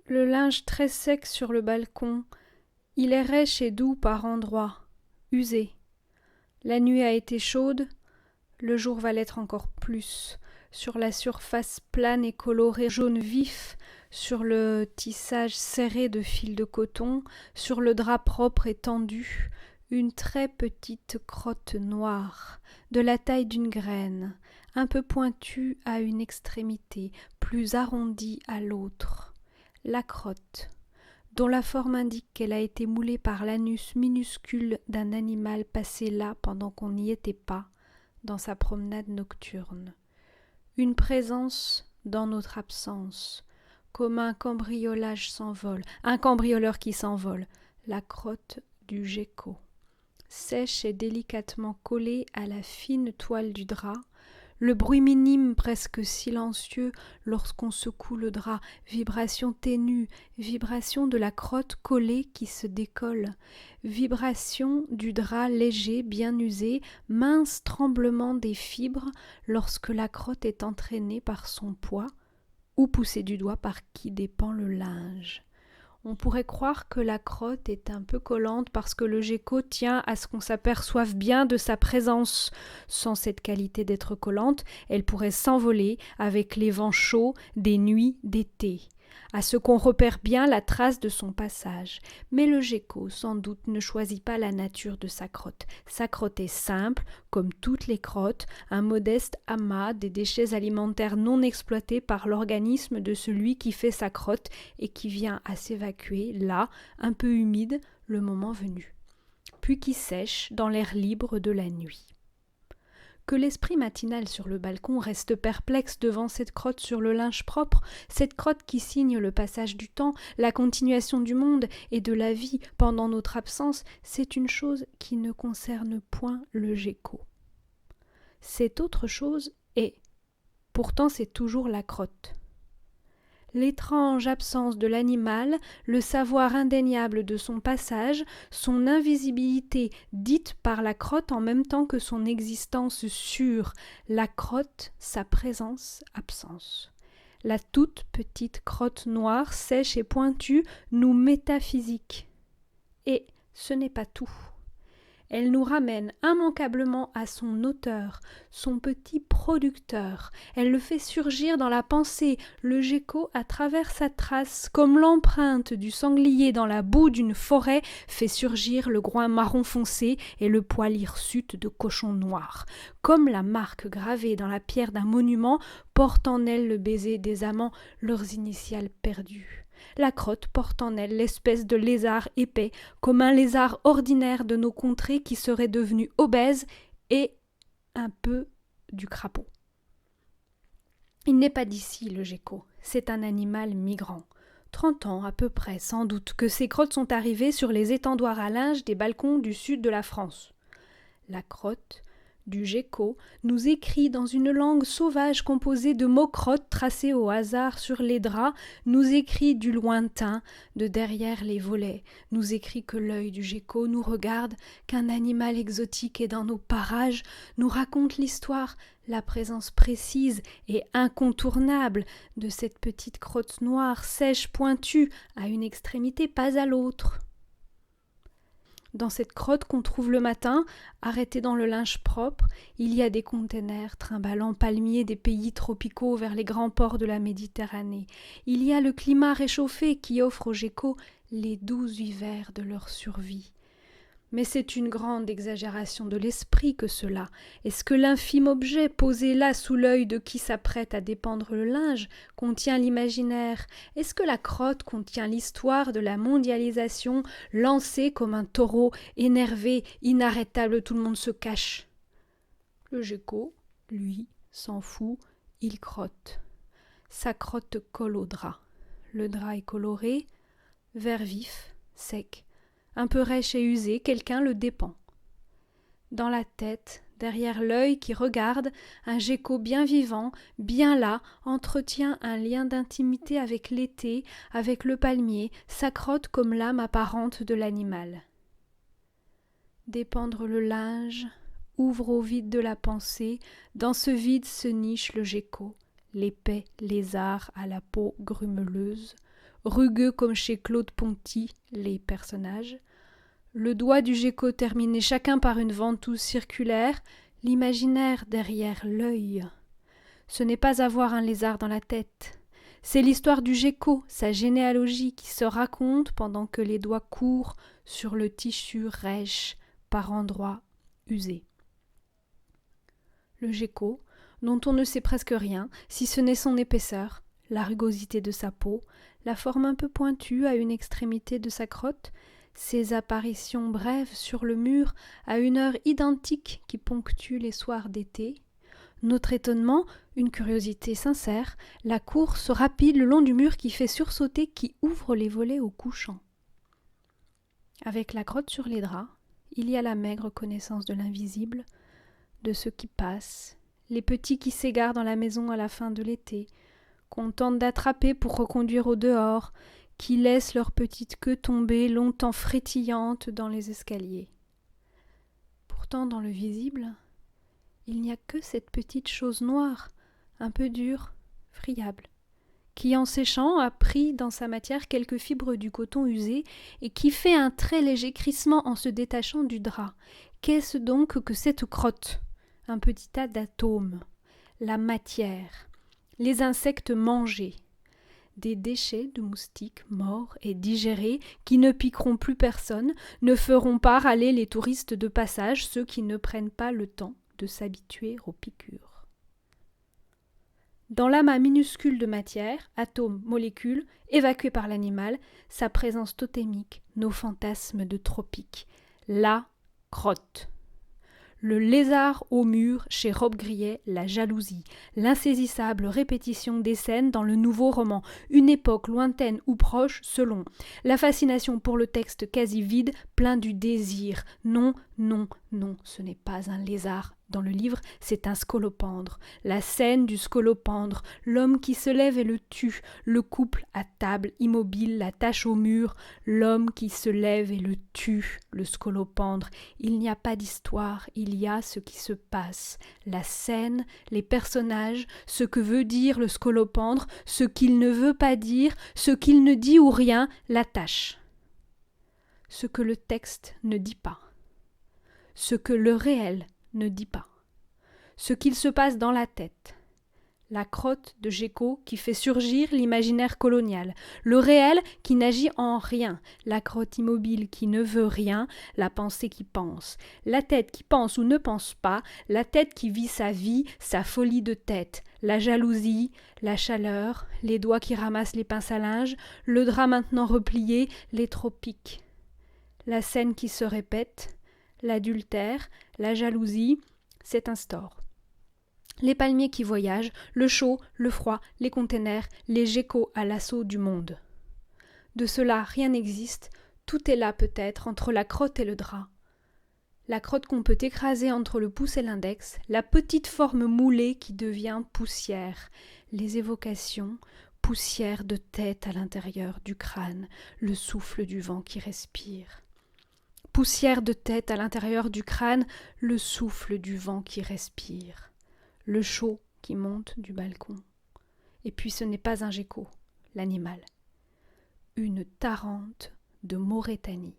Le linge très sec sur le balcon, il est rêche et doux par endroits, usé. La nuit a été chaude, le jour va l'être encore plus. Sur la surface plane et colorée jaune vif, sur le tissage serré de fils de coton, sur le drap propre et tendu, une très petite crotte noire, de la taille d'une graine, un peu pointue à une extrémité, plus arrondie à l'autre. La crotte, dont la forme indique qu'elle a été moulée par l'anus minuscule d'un animal passé là pendant qu'on n'y était pas, dans sa promenade nocturne. Une présence dans notre absence, comme un cambriolage s'envole, un cambrioleur qui s'envole, la crotte du gecko. Sèche et délicatement collée à la fine toile du drap, le bruit minime presque silencieux lorsqu'on secoue le drap, vibration ténue, vibration de la crotte collée qui se décolle, vibration du drap léger, bien usé, mince tremblement des fibres lorsque la crotte est entraînée par son poids ou poussée du doigt par qui dépend le linge. On pourrait croire que la crotte est un peu collante parce que le gecko tient à ce qu'on s'aperçoive bien de sa présence. Sans cette qualité d'être collante, elle pourrait s'envoler avec les vents chauds des nuits d'été, à ce qu'on repère bien la trace de son passage. Mais le gecko, sans doute, ne choisit pas la nature de sa crotte. Sa crotte est simple, comme toutes les crottes, un modeste amas des déchets alimentaires non exploités par l'organisme de celui qui fait sa crotte et qui vient à s'évacuer, là, un peu humide, le moment venu, puis qui sèche dans l'air libre de la nuit. Que l'esprit matinal sur le balcon reste perplexe devant cette crotte sur le linge propre, cette crotte qui signe le passage du temps, la continuation du monde et de la vie pendant notre absence, c'est une chose qui ne concerne point le gecko. C'est autre chose et pourtant c'est toujours la crotte. L'étrange absence de l'animal, le savoir indéniable de son passage, son invisibilité dite par la crotte en même temps que son existence sûre, la crotte, sa présence-absence. La toute petite crotte noire, sèche et pointue, nous métaphysique. Et ce n'est pas tout. Elle nous ramène immanquablement à son auteur, son petit producteur. Elle le fait surgir dans la pensée, le gecko à travers sa trace, comme l'empreinte du sanglier dans la boue d'une forêt fait surgir le groin marron foncé et le poil hirsute de cochon noir. Comme la marque gravée dans la pierre d'un monument porte en elle le baiser des amants, leurs initiales perdues. La crotte porte en elle l'espèce de lézard épais, comme un lézard ordinaire de nos contrées qui serait devenu obèse et un peu du crapaud. Il n'est pas d'ici, le gecko, c'est un animal migrant. 30 ans à peu près, sans doute, que ces crottes sont arrivées sur les étendoirs à linge des balcons du sud de la France. La crotte du gecko nous écrit dans une langue sauvage composée de mots crottes tracés au hasard sur les draps, nous écrit du lointain, de derrière les volets, nous écrit que l'œil du gecko nous regarde, qu'un animal exotique est dans nos parages, nous raconte l'histoire, la présence précise et incontournable de cette petite crotte noire, sèche, pointue, à une extrémité, pas à l'autre. Dans cette crotte qu'on trouve le matin, arrêtée dans le linge propre, il y a des containers trimballant palmiers des pays tropicaux vers les grands ports de la Méditerranée. Il y a le climat réchauffé qui offre aux geckos les doux hivers de leur survie. Mais c'est une grande exagération de l'esprit que cela. Est-ce que l'infime objet posé là sous l'œil de qui s'apprête à dépendre le linge contient l'imaginaire? Est-ce que la crotte contient l'histoire de la mondialisation lancée comme un taureau énervé, inarrêtable, tout le monde se cache? Le gecko, lui, s'en fout, il crotte. Sa crotte colle au drap. Le drap est coloré, vert vif, sec. Un peu rêche et usé, quelqu'un le dépend. Dans la tête, derrière l'œil qui regarde, un gecko bien vivant, bien là, entretient un lien d'intimité avec l'été, avec le palmier, sa crotte comme l'âme apparente de l'animal. Dépendre le linge, ouvre au vide de la pensée, dans ce vide se niche le gecko, l'épais lézard à la peau grumeleuse, rugueux comme chez Claude Ponty, les personnages. Le doigt du gecko terminé chacun par une ventouse circulaire, l'imaginaire derrière l'œil. Ce n'est pas avoir un lézard dans la tête. C'est l'histoire du gecko, sa généalogie qui se raconte pendant que les doigts courent sur le tissu rêche, par endroits usés. Le gecko, dont on ne sait presque rien, si ce n'est son épaisseur, la rugosité de sa peau, la forme un peu pointue à une extrémité de sa crotte, ses apparitions brèves sur le mur à une heure identique qui ponctue les soirs d'été. Notre étonnement, une curiosité sincère, la course rapide le long du mur qui fait sursauter, qui ouvre les volets au couchant. Avec la crotte sur les draps, il y a la maigre connaissance de l'invisible, de ce qui passe, les petits qui s'égarent dans la maison à la fin de l'été, qu'on tente d'attraper pour reconduire au dehors, qui laissent leur petite queue tomber longtemps frétillante dans les escaliers. Pourtant, dans le visible, il n'y a que cette petite chose noire, un peu dure, friable, qui en séchant a pris dans sa matière quelques fibres du coton usé et qui fait un très léger crissement en se détachant du drap. Qu'est-ce donc que cette crotte ? Un petit tas d'atomes, la matière, les insectes mangés, des déchets de moustiques morts et digérés qui ne piqueront plus personne, ne feront pas râler les touristes de passage, ceux qui ne prennent pas le temps de s'habituer aux piqûres. Dans l'amas minuscule de matière, atomes, molécules, évacués par l'animal, sa présence totémique, nos fantasmes de tropique, la crotte. Le lézard au mur chez Robbe-Grillet, la jalousie, l'insaisissable répétition des scènes dans le nouveau roman, une époque lointaine ou proche selon, la fascination pour le texte quasi vide, plein du désir. Non, non, non, ce n'est pas un lézard. Dans le livre, c'est un scolopendre. La scène du scolopendre, l'homme qui se lève et le tue, le couple à table, immobile, la tache au mur, l'homme qui se lève et le tue, le scolopendre. Il n'y a pas d'histoire, il y a ce qui se passe. La scène, les personnages, ce que veut dire le scolopendre, ce qu'il ne veut pas dire, ce qu'il ne dit ou rien, la tâche. Ce que le texte ne dit pas. Ce que le réel ne dit pas. Ce qu'il se passe dans la tête. La crotte de gecko qui fait surgir l'imaginaire colonial. Le réel qui n'agit en rien. La crotte immobile qui ne veut rien. La pensée qui pense. La tête qui pense ou ne pense pas. La tête qui vit sa vie, sa folie de tête. La jalousie, la chaleur, les doigts qui ramassent les pinces à linge, le drap maintenant replié, les tropiques. La scène qui se répète, l'adultère, la jalousie, s'instaure. Les palmiers qui voyagent, le chaud, le froid, les containers, les geckos à l'assaut du monde. De cela, rien n'existe, tout est là peut-être entre la crotte et le drap. La crotte qu'on peut écraser entre le pouce et l'index, la petite forme moulée qui devient poussière, les évocations, poussière de tête à l'intérieur du crâne, le souffle du vent qui respire. Poussière de tête à l'intérieur du crâne, le souffle du vent qui respire, le chaud qui monte du balcon. Et puis ce n'est pas un gecko, l'animal, une tarente de Maurétanie.